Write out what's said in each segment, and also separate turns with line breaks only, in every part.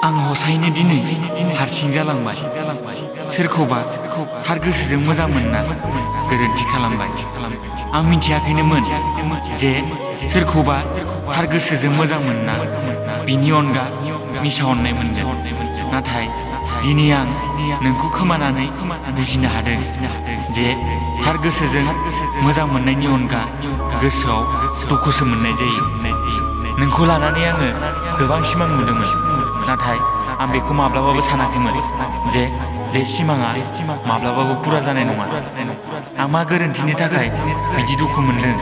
आं हसायैनो दिनै हारसिं जालांबाय। सोरखौबा थार गोसोजों मोजां मोनना गोरोन्थि खालामबाय। आं मिथियाखैनोमोन जे सोरखौबा थार गोसोजों मोजां मोनना बिनि अनगा मिसा अननाय मोनगोन। नाथाय दिनै आं नोंखौ खोमानानै बुजिनो हादों जे थार गोसोजों मोजां मोननायनि अनगा गोसोआव दुखुसो मोननाय जायो। नोंखौ लानानै आङो गोबां सिमां नुदोंमोन, नाथाय आं बेखौ माब्लाबाबो सानाखैमोन जे बे सिमाङा माब्लाबाबो पुरा जानाय नङा। आं मा गोरोन्थिनि थाखाय बिदि दुखु मोनदों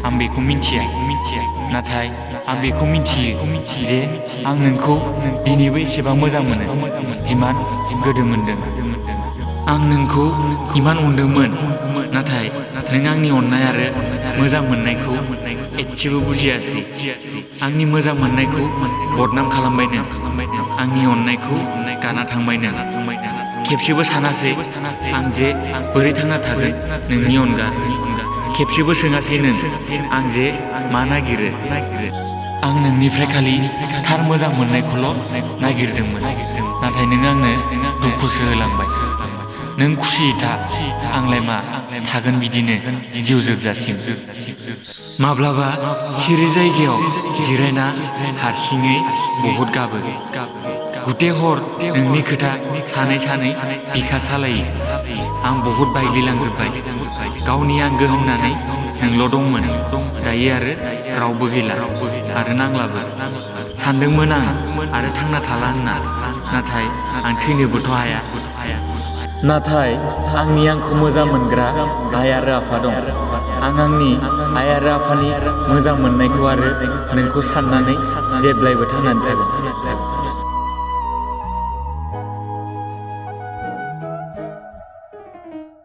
आं बेखौ मिन्थिया, नाथाय आं बेखौ मिन्थियो जे आं नोंखौ दिनैबो एसेबां मोजां मोनो जिमान गोदो मोनदों। आं नोंखौ इमान अनदोंमोन, नाथाय नों आंनि अननाय आरो मोजां मोननायखौ एसेबो बुजियासै। आंनि मोजां मोननायखौ बदनाम खालामबाय नों, आंनि अननायखौ गाना थांबाय नों। खेबसेबो सानासै आं जे बोरै थांना थागोन नोंनि अनगा। खेबसेबो सोङासै नों आं जे मा नागिरो। आं नोंनिफ्राय खालि थार मोजां मोननायखौल' नागिरदोंमोन, नाथाय नों आंनो दुखुसो होलांबाय। नों खुसियै था, आंलाय मा थागोन बिदिनो जिउ जोबजासिम। माब्लाबा सिरि जायगायाव जिरायना हारसिङै बहुद गाबो। गुटे हर नोंनि खोथा सानै सानै बिखा सालायो। आं बहुद बायग्लिलांजोब्बाय। गावनि आंगो होननानै नोंल' दंमोन, दायो आरो रावबो गैला आरो नांलाबो। सानदोंमोन आं आरो थांना थाला होनना, नाथाय आं थैनोबोथ' हाया। नाथाय आंनि आंखौ मोजां मोनग्रा आइ आरो आफा दं। आं आंनि आइ आरो आफानि मोजां मोननायखौ आरो नोंखौ साननानै जेब्लायबो थांनानै थागोन।